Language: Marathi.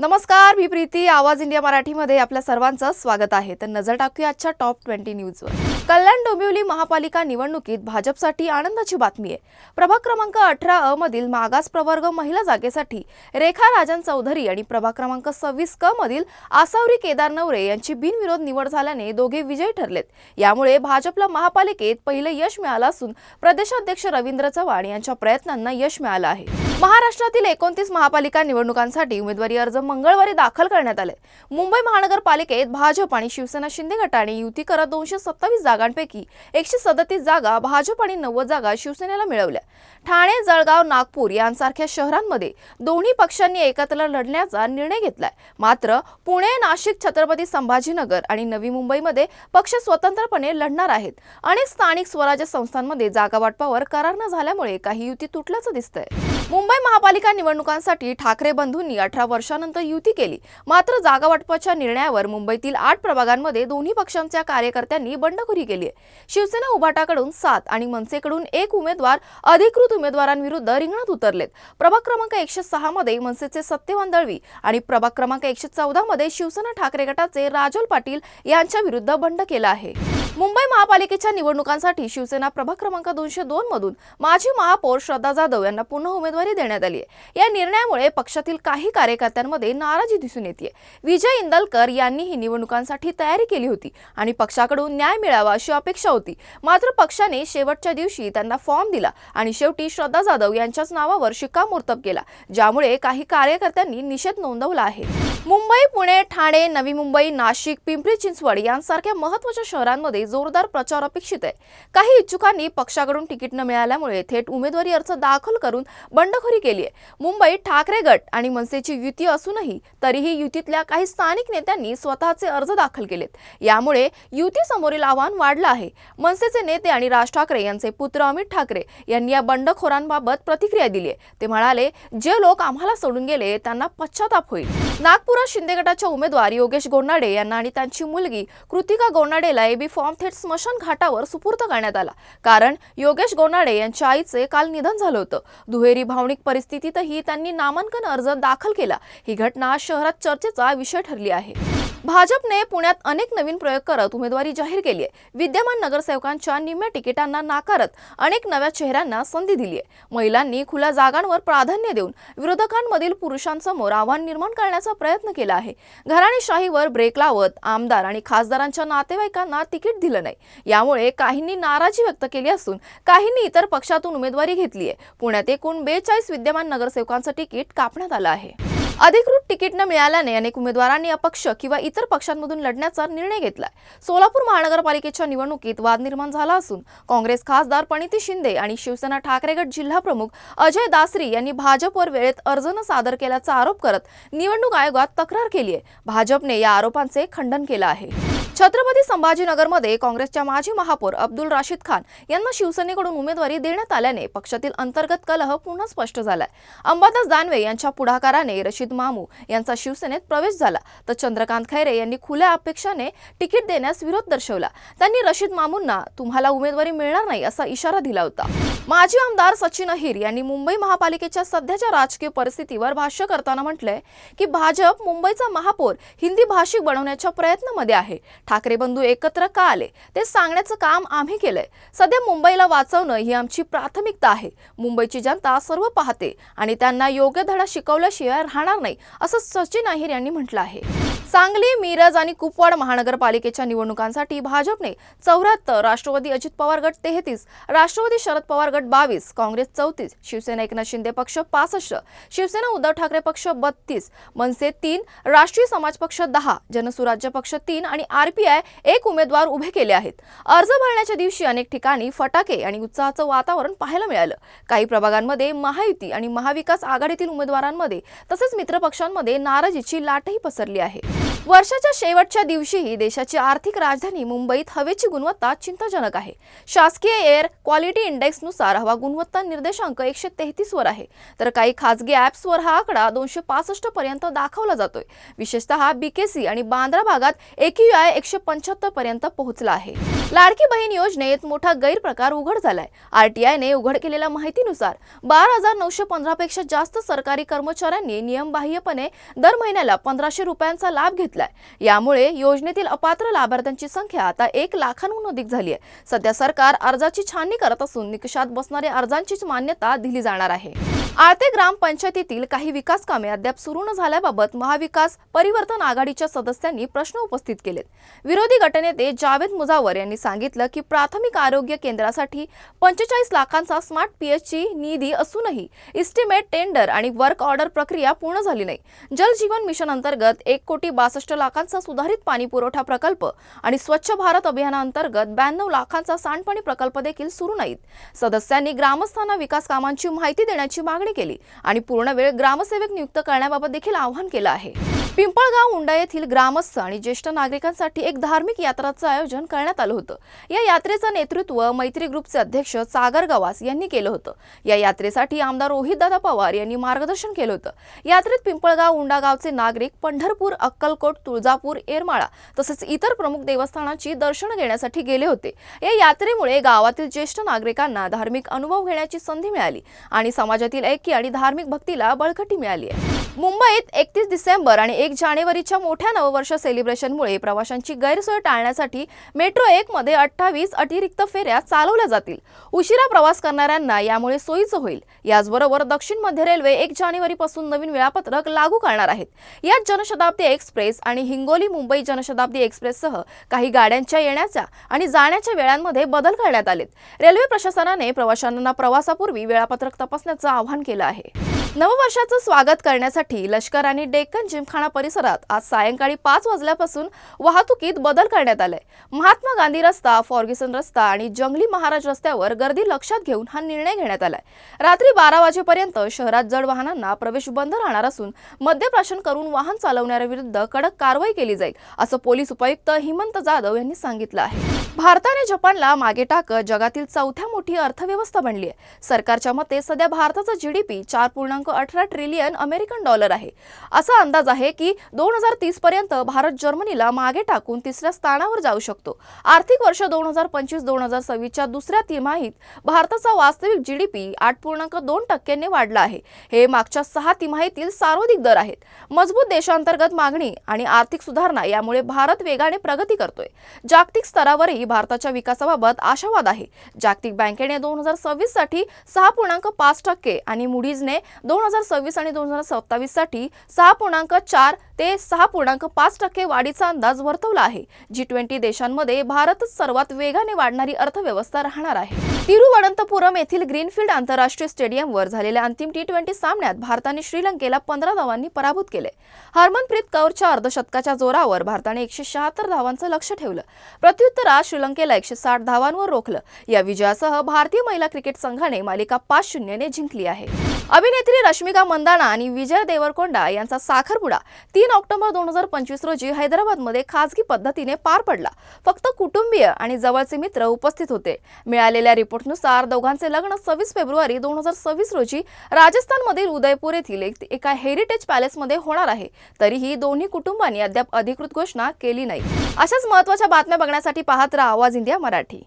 नमस्कार, मी प्रीती. आवाज इंडिया मराठीमध्ये आपल्या सर्वांचं स्वागत आहे. तर नजर टाकूया आजच्या टॉप 20 न्यूजवर. कल्याण डोंबिवली महापालिका निवडणुकीत भाजपसाठी आनंदाची बातमी आहे. प्रभाग क्रमांक 18 मधील मागास प्रवर्ग महिला जागेसाठी रेखा राजन चौधरी आणि प्रभाग क्रमांक 26 मधील आसावरी केदार नवरे यांची बिनविरोध निवड झाल्याने दोघे विजयी ठरलेत. यामुळे भाजपला महापालिकेत पहिले यश मिळालं असून प्रदेशाध्यक्ष रवींद्र चव्हाण यांच्या प्रयत्नांना यश मिळालं आहे. महाराष्ट्रातील 29 महापालिका निवडणुकांसाठी उमेदवारी अर्ज मंगळवारी दाखल करण्यात आले. मुंबई महानगरपालिकेत भाजप आणि शिवसेना शिंदे गटाने युती करत 227 जागांपैकी 137 जागा भाजप आणि 90 जागा शिवसेनेला मिळवल्या. ठाणे, जळगाव, नागपूर यांसारख्या शहरांमध्ये दोन्ही पक्षांनी एकत्र लढण्याचा निर्णय घेतलाय. मात्र पुणे, नाशिक, छत्रपती संभाजीनगर आणि नवी मुंबईमध्ये पक्ष स्वतंत्रपणे लढणार आहेत. अनेक स्थानिक स्वराज्य संस्थांमध्ये जागा वाटपावर करार न झाल्यामुळे काही युती तुटल्याचं दिसतंय. मुंबई महापालिका निवडणुकांसाठी ठाकरे बंधूंनी 18 वर्षांनंतर युती केली. मात्र जागा वाटपाच्या निर्णयावर मुंबईतील 8 प्रभागांमध्ये दोन्ही पक्षांच्या कार्यकर्त्यांनी बंडखोरी केली आहे. शिवसेना उभाटाकडून 7 आणि मनसेकडून 1 उमेदवार अधिकृत उमेदवारांविरुद्ध रिंगणात उतरलेत. प्रभाग क्रमांक 106 मध्ये मनसेचे सत्यवान दळवी आणि प्रभाग क्रमांक 114 मध्ये शिवसेना ठाकरे गटाचे राजोल पाटील यांच्या विरुद्ध बंड केला आहे. मुंबई महापालिकेच्या निवडणुकांसाठी शिवसेना प्रभाग क्रमांक 202 मधून माजी महापौर श्रद्धा जाधव यांना पुन्हा उमेदवारी देण्यात आली आहे. या निर्णयामुळे पक्षातील काही कार्यकर्त्यांमध्ये नाराजी दिसून येते. विजय इंदलकर यांनी ही निवडणुकांसाठी तयारी केली होती आणि पक्षाकडून न्याय मिळावा अशी अपेक्षा होती. मात्र पक्षाने शेवटच्या दिवशी त्यांना फॉर्म दिला आणि शेवटी श्रद्धा जाधव यांच्याच नावावर शिक्कामोर्तब केला, ज्यामुळे काही कार्यकर्त्यांनी निषेध नोंदवला आहे. मुंबई, पुणे, ठाणे, नवी मुंबई, नाशिक, पिंपरी चिंचवड यांसारख्या महत्त्वाच्या शहरांमध्ये जोरदार प्रचार अपेक्षित आहे. काही इच्छुकांनी पक्षाकडून तिकीट न मिळाल्यामुळे थेट उमेदवारी अर्ज दाखल करून बंडखोरी केली आहे. मुंबईत ठाकरे गट आणि मनसेची युती असूनही तरीही युतीतल्या काही स्थानिक नेत्यांनी स्वतःचे अर्ज दाखल केलेत. यामुळे युती समोरील आव्हान वाढलं आहे. मनसेचे नेते आणि राज ठाकरे यांचे पुत्र अमित ठाकरे यांनी या बंडखोरांबाबत प्रतिक्रिया दिली आहे. ते म्हणाले, जे लोक आम्हाला सोडून गेले त्यांना पश्चाताप होईल. नागपुरात शिंदे गटाच्या उमेदवार योगेश गोनाडे यांना आणि त्यांची मुलगी कृतिका गोनाडेला एबी फॉर्म थेट स्मशान घाटावर सुपूर्द करण्यात आला, कारण योगेश गोनाडे यांच्या आईचे काल निधन झालं होतं. दुहेरी भावनिक परिस्थितीतही त्यांनी नामांकन अर्ज दाखल केला. ही घटना शहरात चर्चेचा विषय ठरली आहे. भाजपने पुण्यात अनेक नवीन प्रयोग करत उमेदवारी जाहीर केली आहे. विद्यमान नगरसेवकांच्या निम्म्या तिकिटांना नाकारत अनेक नव्या चेहऱ्यांना संधी दिली आहे. महिलांनी खुल्या जागांवर प्राधान्य देऊन विरोधकांमधील पुरुषांसमोर आव्हान निर्माण करण्याचा प्रयत्न केला आहे. घराणेशाहीवर ब्रेक लावत आमदार आणि खासदारांच्या नातेवाईकांना तिकीट दिलं नाही. यामुळे काहींनी नाराजी व्यक्त केली असून काहींनी इतर पक्षातून उमेदवारी घेतली आहे. पुण्यात एकूण 42 विद्यमान नगरसेवकांचं तिकीट कापण्यात आलं आहे. अधिकृत तिकीट न मिळाल्याने अनेक उमेदवारांनी अपक्ष किंवा इतर पक्षांमधून लढण्याचा निर्णय घेतलाय. सोलापूर महानगरपालिकेच्या निवडणुकीत वाद निर्माण झाला असून काँग्रेस खासदार प्रणिती शिंदे आणि शिवसेना ठाकरे गट जिल्हा प्रमुख अजय दासरी यांनी भाजपवर वेळेत अर्ज न सादर केल्याचा आरोप करत निवडणूक आयोगात तक्रार केली आहे. भाजपने या आरोपांचे खंडन केलं आहे. छत्रपती संभाजीनगरमध्ये काँग्रेसच्या माजी महापौर अब्दुल राशीद खान यांना शिवसेनेकडून उमेदवारी देण्यात आल्याने पक्षातील अंतर्गत कलह पुन्हा स्पष्ट झालाय. अंबादास दानवे यांच्या पुढाकाराने रशीद मामू यांचा शिवसेनेत प्रवेश झाला, तर चंद्रकांत खैरे यांनी खुल्या अपेक्षाने तिकीट देण्यास विरोध दर्शवला. त्यांनी रशीद मामूंना तुम्हाला उमेदवारी मिळणार नाही असा इशारा दिला होता. माजी आमदार सचिन अहिर यांनी मुंबई महापालिकेच्या सध्याच्या राजकीय परिस्थितीवर भाष्य करताना म्हटलंय की भाजप मुंबईचा महापौर हिंदी भाषिक बनवण्याच्या प्रयत्नामध्ये आहे. ठाकरे बंधू एकत्र का आले ते सांगण्याचं काम आम्ही केलंय. सध्या मुंबईला वाचवणं ही आमची प्राथमिकता आहे. मुंबईची जनता सर्व पाहते आणि त्यांना योग्य धडा शिकवल्याशिवाय राहणार नाही असं सचिन अहिर यांनी म्हटलं आहे. सांगली, मिरज आणि कुपवाड महानगरपालिकेच्या निवडणुकांसाठी भाजपने 74, राष्ट्रवादी अजित पवार गट 33, राष्ट्रवादी शरद पवार गट 22, काँग्रेस 34, शिवसेना एकनाथ शिंदे पक्ष 65, शिवसेना उद्धव ठाकरे पक्ष 32, मनसे 3, राष्ट्रीय समाज पक्ष 10, जनसुराज्य पक्ष 3 आणि आरपीआय 1 उमेदवार उभे केले आहेत. अर्ज भरण्याच्या दिवशी अनेक ठिकाणी फटाके आणि उत्साहाचं वातावरण पाहायला मिळालं. काही प्रभागांमध्ये महायुती आणि महाविकास आघाडीतील उमेदवारांमध्ये तसेच मित्रपक्षांमध्ये नाराजीची लाटही पसरली आहे. वर्षाच्या शेवटच्या दिवशीही देशाची आर्थिक राजधानी मुंबईत हवेची गुणवत्ता चिंताजनक आहे. शासकीय एअर क्वालिटी इंडेक्सनुसार हवा गुणवत्ता निर्देशांक 133 वर आहे, तर काही खासगी ॲप्सवर हा आकडा 265 पर्यंत दाखवला जातोय. विशेषतः बीकेसी आणि बांद्रा भागात AQI 175 पर्यंत पोहोचला आहे. लाडकी बहीण योजनेत मोठा गैरप्रकार उघड झालाय. RTIने उघड केलेल्या माहितीनुसार 12,915 पेक्षा जास्त सरकारी कर्मचाऱ्यांनी नियमबाह्यपणे दर महिन्याला 1,500 रुपयांचा लाभ घेतलाय. यामुळे योजनेतील अपात्र लाभार्थ्यांची संख्या आता 1 लाखांहून अधिक झाली आहे. सध्या सरकार अर्जाची छाननी करत असून निकषात बसणाऱ्या अर्जांचीच मान्यता दिली जाणार आहे. आळते ग्रामपंचायतीतील काही विकास कामे अद्याप सुरू न झाल्याबाबत महाविकास परिवर्तन आघाडीच्या सदस्यांनी प्रश्न उपस्थित केलेत. विरोधी गटनेते जावेद मुजावर यांनी सांगितलं की प्राथमिक आरोग्य केंद्रासाठी 45 लाखांचा स्मार्ट पीएचची निधी असूनही इस्टिमेट, टेंडर आणि वर्क ऑर्डर प्रक्रिया पूर्ण झाली नाही. जल जीवन मिशन अंतर्गत 1,62 लाखांचा सुधारित पाणी पुरवठा प्रकल्प आणि स्वच्छ भारत अभियानांतर्गत 92 लाखांचा सांडपाणी प्रकल्प देखील सुरू नाहीत. सदस्यांनी ग्रामस्थांना विकास कामांची माहिती देण्याची मागणी केली आणि पूर्णवेळ ग्रामसेवक नियुक्त करण्याबाबत देखील आवाहन केलं आहे. पिंपळगाव उंडा येथील ग्रामस्थ आणि ज्येष्ठ नागरिकांसाठी एक धार्मिक यात्राचं आयोजन करण्यात आलं होतं. या यात्रेचं नेतृत्व मैत्री ग्रुपचे अध्यक्ष सागर गवास यांनी केलं होतं. या यात्रेसाठी आमदार रोहितदादा पवार यांनी मार्गदर्शन केलं होतं. यात्रेत पिंपळगाव उंडा गावचे नागरिक पंढरपूर, अक्कलकोट, तुळजापूर, येरमाळा तसेच इतर प्रमुख देवस्थानांची दर्शन घेण्यासाठी गेले होते. या यात्रेमुळे गावातील ज्येष्ठ नागरिकांना धार्मिक अनुभव घेण्याची संधी मिळाली आणि समाजातील ऐक्य आणि धार्मिक भक्तीला बळकटी मिळाली आहे. मुंबईत 31 डिसेंबर आणि 1 जानेवारीच्या मोठ्या नववर्ष सेलिब्रेशनमुळे प्रवाशांची गैरसोय टाळण्यासाठी मेट्रो 1 मध्ये 28 अतिरिक्त फेऱ्या चालवल्या जातील. उशिरा प्रवास करणाऱ्यांना यामुळे सोयीचं होईल. याचबरोबर दक्षिण मध्य रेल्वे 1 जानेवारीपासून नवीन वेळापत्रक लागू करणार आहेत. यात जनशताब्दी एक्सप्रेस आणि हिंगोली मुंबई जनशताब्दी एक्सप्रेससह काही गाड्यांच्या येण्याच्या आणि जाण्याच्या वेळांमध्ये बदल करण्यात आलेत. रेल्वे प्रशासनाने प्रवाशांना प्रवासापूर्वी वेळापत्रक तपासण्याचं आवाहन केलं आहे. नववर्षाचं स्वागत करण्यासाठी लष्कर आणि डेक्कन जिमखाना परिसरात आज सायंकाळी 5 वाजल्यापासून वाहतुकीत बदल करण्यात आलाय. महात्मा गांधी रस्ता, फॉर्ग्युसन रस्ता आणि जंगली महाराज रस्त्यावर गर्दी लक्षात घेऊन हा निर्णय घेण्यात आलाय. रात्री 12 वाजेपर्यंत शहरात जड वाहनांना प्रवेश बंद राहणार असून मद्यप्राशन करून वाहन चालवणाऱ्यांविरुद्ध कडक कारवाई केली जाईल, असं पोलीस उपायुक्त हिमंत जाधव यांनी सांगितलं आहे. भारताने जपानला मागे टाकत जगातील 4थ्या मोठी अर्थव्यवस्था बनली आहे. सरकारच्या मते सध्या भारताचा GDP 4.18 ट्रिलियन अमेरिकन डॉलर आहे. असा अंदाज आहे की 2030 पर्यंत भारत जर्मनीला मागे टाकून 3ऱ्या स्थानावर जाऊ शकतो. आर्थिक वर्ष 2025-2026 च्या दुसऱ्या तिमाहीत भारताचा वास्तविक GDP 8.2% वाढला आहे. हे मागच्या 6 तिमाहीतील सर्वाधिक दर आहेत. मजबूत देशांतर्गत मागणी आणि आर्थिक सुधारणा यामुळे भारत वेगाने प्रगती करतोय. जागतिक स्तरावरही भारताच्या विकासाबाबत आशावाद आहे. जागतिक बँकेने 2026 साठी 6.5% आणि मूडीजने 2026 आणि 2027 साठी 6.4 ते 6.5% वाढीचा अंदाज वर्तवला आहे. G20 देशांमध्ये भारतच सर्वात वेगाने वाढणारी अर्थव्यवस्था राहणार आहे. तिरुवनंतपुरम येथील ग्रीनफील्ड आंतरराष्ट्रीय स्टेडियमवर झालेल्या अंतिम T20 सामन्यात भारताने श्रीलंकेला 15 धावांनी पराभूत केले. हरमनप्रीत कौरच्या अर्धशतकाच्या जोरावर भारताने 176 धावांचं लक्ष्य ठेवलं. प्रत्युत्तरात श्रीलंकेला 160 धावांवर रोखलं. या विजयासह भारतीय महिला क्रिकेट संघाने मालिका 5-0 ने जिंकली आहे. अभिनेत्री रश्मिका मंदाना आणि विजय देवरकोंडा यांचा साखरपुडा 3 ऑक्टोबर 2025 रोजी हैदराबादमध्ये खासगी पद्धतीने पार पडला. फक्त कुटुंबीय आणि जवळचे मित्र उपस्थित होते. मिळालेल्या रिपोर्टनुसार दोघांचे लग्न 26 फेब्रुवारी 2026 रोजी राजस्थानमधील उदयपूर येथील एका हेरिटेज पॅलेसमध्ये होणार आहे. तरीही दोन्ही कुटुंबांनी अद्याप अधिकृत घोषणा केली नाही. अशाच महत्त्वाच्या बातम्या बघण्यासाठी पाहत राहा आवाज इंडिया मराठी.